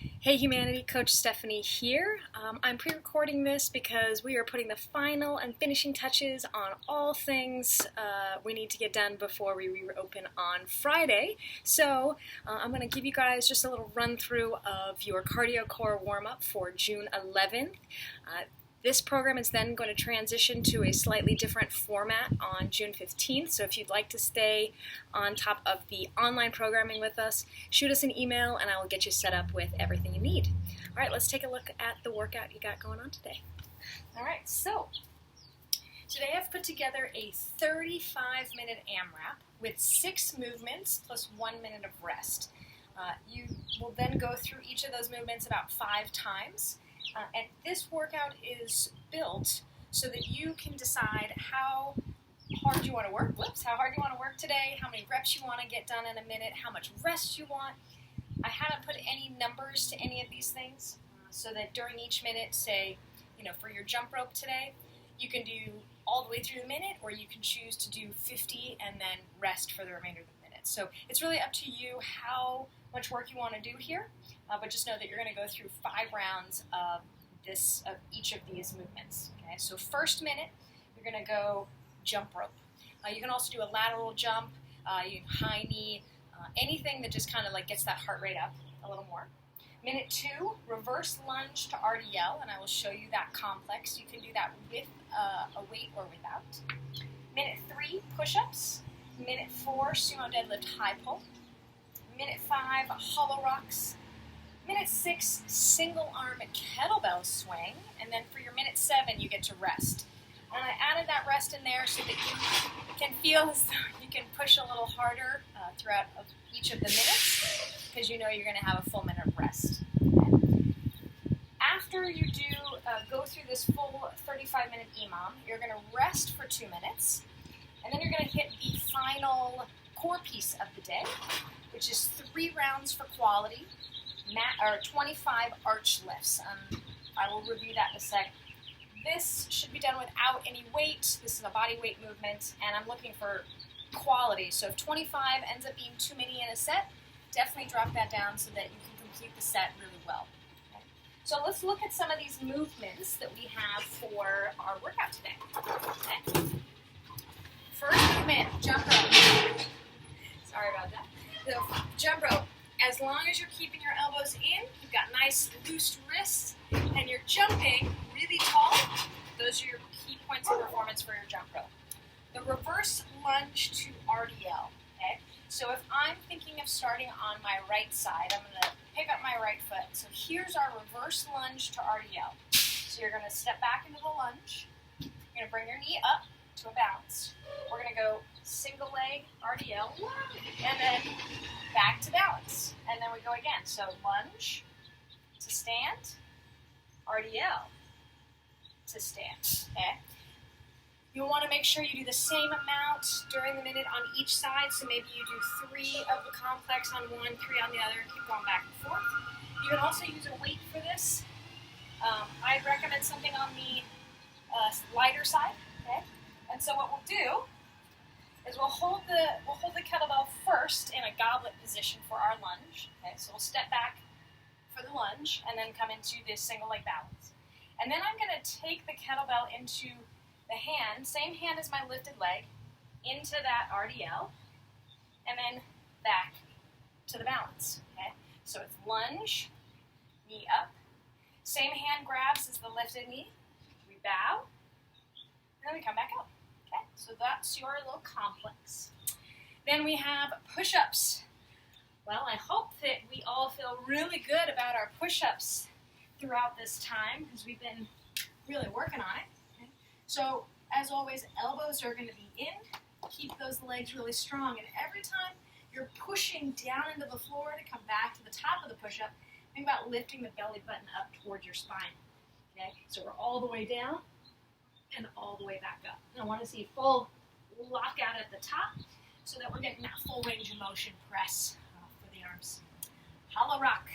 Hey Humanity, Coach Stephanie here. I'm pre-recording this because we are putting the final and finishing touches on all things we need to get done before we reopen on Friday. So I'm going to give you guys just a little run through of your cardio core warm-up for June 11th. This program is then going to transition to a slightly different format on June 15th, so if you'd like to stay on top of the online programming with us, shoot us an email and I will get you set up with everything you need. All right, let's take a look at the workout you got going on today. All right, so today I've put together a 35-minute AMRAP with 6 movements plus 1 minute of rest. You will then go through each of those movements about 5 times. And this workout is built so that you can decide how hard you want to work. How hard you want to work today, how many reps you want to get done in a minute, how much rest you want. I haven't put any numbers to any of these things so that during each minute, say, for your jump rope today, you can do all the way through the minute, or you can choose to do 50 and then rest for the remainder of the minute. So it's really up to you how much work you want to do here, but just know that you're going to go through 5 rounds of each of these movements. Okay, so first minute, you're going to go jump rope. You can also do a lateral jump, you can high knee, anything that just kind of like gets that heart rate up a little more. Minute 2, reverse lunge to RDL, and I will show you that complex. You can do that with a weight or without. Minute 3, push-ups. Minute 4, Sumo deadlift high pull. Minute 5, hollow rocks. Minute 6, single arm kettlebell swing. And then for your minute 7, you get to rest. And I added that rest in there so that you can feel as though you can push a little harder throughout each of the minutes, because you know you're going to have a full minute of rest. Okay. After you do go through this full 35-minute EMOM, you're going to rest for 2 minutes, and then you're going to hit the final core piece of the day, which is 3 rounds for quality, 25 arch lifts. I will review that in a sec. This should be done without any weight. This is a body weight movement, and I'm looking for quality. So if 25 ends up being too many in a set, definitely drop that down so that you can complete the set really well. Okay. So let's look at some of these movements that we have for our workout today. Okay. First movement, jump rope. Sorry about that. The jump rope. As long as you're keeping your elbows in, you've got nice loose wrists, and you're jumping really tall, those are your key points of performance for your jump rope. The reverse lunge to RDL. Okay? So if I'm thinking of starting on my right side, I'm going to pick up my right foot. So here's our reverse lunge to RDL. So you're going to step back into the lunge. You're going to bring your knee up to a balance. We're going to go single leg RDL, and then back to balance. And then we go again. So lunge to stand, RDL to stand. Okay? You'll want to make sure you do the same amount during the minute on each side. So maybe you do 3 of the complex on one, 3 on the other, keep going back and forth. You can also use a weight for this. I'd recommend something on the lighter side. Okay? And so what we'll do is we'll hold the kettlebell first in a goblet position for our lunge. Okay, so we'll step back for the lunge and then come into this single leg balance. And then I'm going to take the kettlebell into the hand, same hand as my lifted leg, into that RDL, and then back to the balance. Okay, so it's lunge, knee up, same hand grabs as the lifted knee. We bow, and then we come back up. Okay, so that's your little complex. Then we have push-ups. Well, I hope that we all feel really good about our push-ups throughout this time, because we've been really working on it. Okay? So, as always, elbows are going to be in. Keep those legs really strong. And every time you're pushing down into the floor to come back to the top of the push-up, think about lifting the belly button up towards your spine. Okay, so we're all the way down and all the way back up. And I want to see full lockout at the top so that we're getting that full range of motion press for the arms. Hollow rock.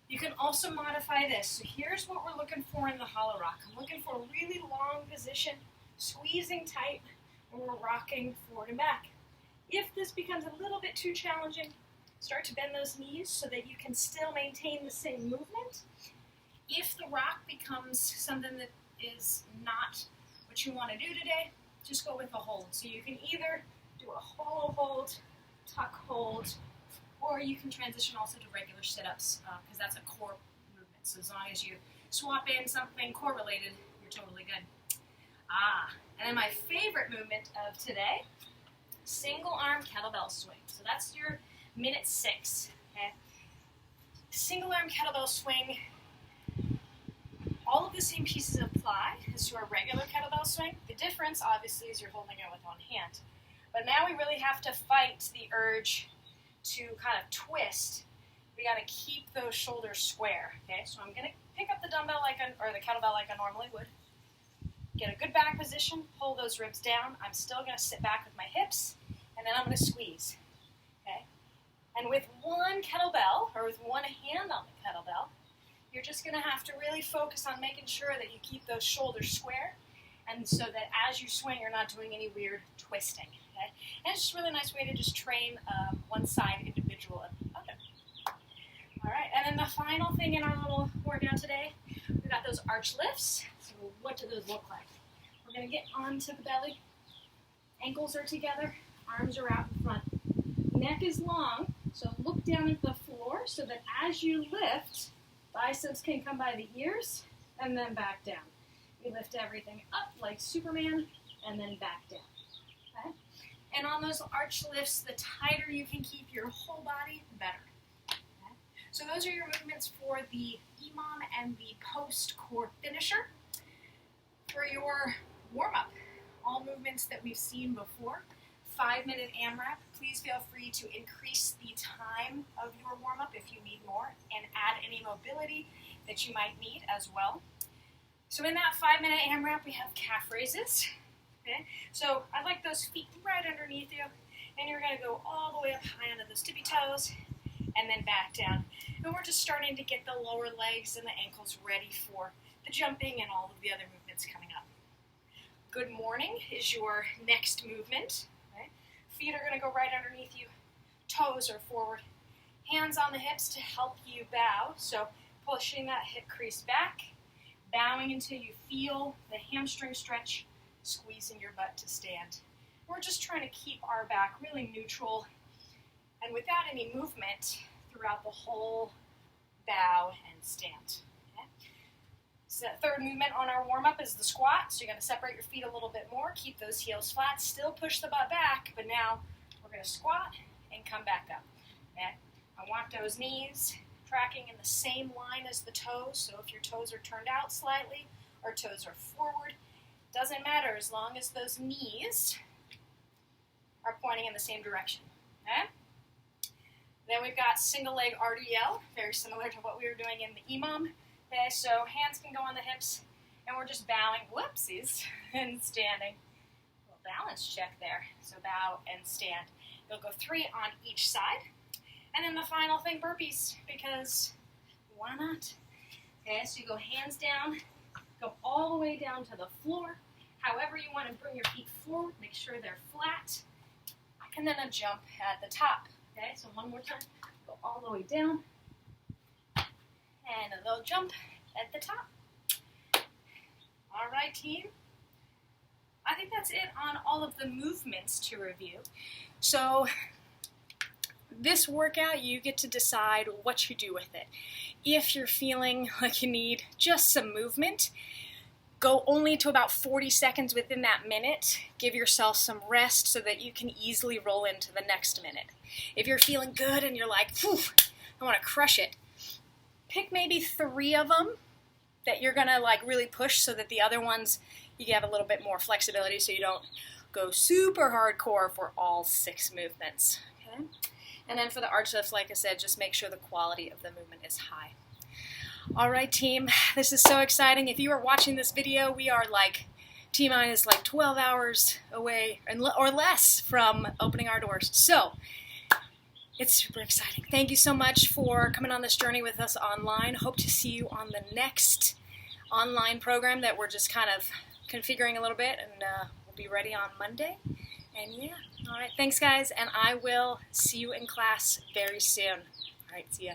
You can also modify this. So here's what we're looking for in the hollow rock. I'm looking for a really long position, squeezing tight, and we're rocking forward and back. If this becomes a little bit too challenging, Start to bend those knees so that you can still maintain the same movement. If the rock becomes something that is not what you want to do today, just go with a hold. So you can either do a hollow hold, tuck hold, or you can transition also to regular sit-ups because that's a core movement. So as long as you swap in something core related, you're totally good. And then my favorite movement of today, single arm kettlebell swing. So that's your minute 6. Okay? Single arm kettlebell swing, all of the same pieces apply as to our regular kettlebell swing. The difference, obviously, is you're holding it with one hand. But now we really have to fight the urge to kind of twist. We got to keep those shoulders square. Okay, so I'm going to pick up the dumbbell or the kettlebell like I normally would. Get a good back position, pull those ribs down. I'm still going to sit back with my hips, and then I'm going to squeeze. Okay, and with one kettlebell, or with one hand on the kettlebell, you're just going to have to really focus on making sure that you keep those shoulders square, and so that as you swing, you're not doing any weird twisting. Okay? And it's just a really nice way to just train one side individual and the other. All right, and then the final thing in our little workout today, we got those arch lifts. So what do those look like? We're going to get onto the belly. Ankles are together, arms are out in front. Neck is long, so look down at the floor so that as you lift, biceps can come by the ears and then back down. We lift everything up like Superman and then back down. Okay? And on those arch lifts, the tighter you can keep your whole body, the better. Okay? So those are your movements for the EMOM and the post-core finisher. For your warm-up, all movements that we've seen before, 5-minute AMRAP. Please feel free to increase the time of your warm-up if you need more, and add any mobility that you might need as well. So in that 5-minute AMRAP, we have calf raises. Okay? So I'd like those feet right underneath you, and you're going to go all the way up high onto those tippy toes, and then back down. And we're just starting to get the lower legs and the ankles ready for the jumping and all of the other movements coming up. Good morning is your next movement. Okay? Feet are going to go right underneath you. Toes are forward. Hands on the hips to help you bow. So pushing that hip crease back, bowing until you feel the hamstring stretch, squeezing your butt to stand. We're just trying to keep our back really neutral and without any movement throughout the whole bow and stand. Okay? So that third movement on our warm-up is the squat. So you're going to separate your feet a little bit more, keep those heels flat, still push the butt back, but now we're going to squat and come back up. Okay? I want those knees tracking in the same line as the toes. So if your toes are turned out slightly or toes are forward, doesn't matter as long as those knees are pointing in the same direction. Okay? Then we've got single leg RDL, very similar to what we were doing in the EMOM. Okay, so hands can go on the hips, and we're just bowing, whoopsies, and standing. A little balance check there. So bow and stand. You'll go 3 on each side. And then the final thing, burpees, because why not? Okay, so you go hands down, go all the way down to the floor. However you want to bring your feet forward, make sure they're flat. And then a jump at the top. Okay, so one more time. Go all the way down. And a little jump at the top. All right, team. I think that's it on all of the movements to review. So this workout, you get to decide what you do with it. If you're feeling like you need just some movement, go only to about 40 seconds within that minute. Give yourself some rest so that you can easily roll into the next minute. If you're feeling good and you're like, whew, I want to crush it, pick maybe 3 of them that you're going to like really push so that the other ones you have a little bit more flexibility so you don't go super hardcore for all 6 movements. Okay? And then for the arch lifts, like I said, just make sure the quality of the movement is high. All right, team, this is so exciting. If you are watching this video, we are like T-minus like 12 hours away or less from opening our doors. So it's super exciting. Thank you so much for coming on this journey with us online. Hope to see you on the next online program that we're just kind of configuring a little bit, and we'll be ready on Monday. And yeah, all right, thanks guys, and I will see you in class very soon. All right, see ya.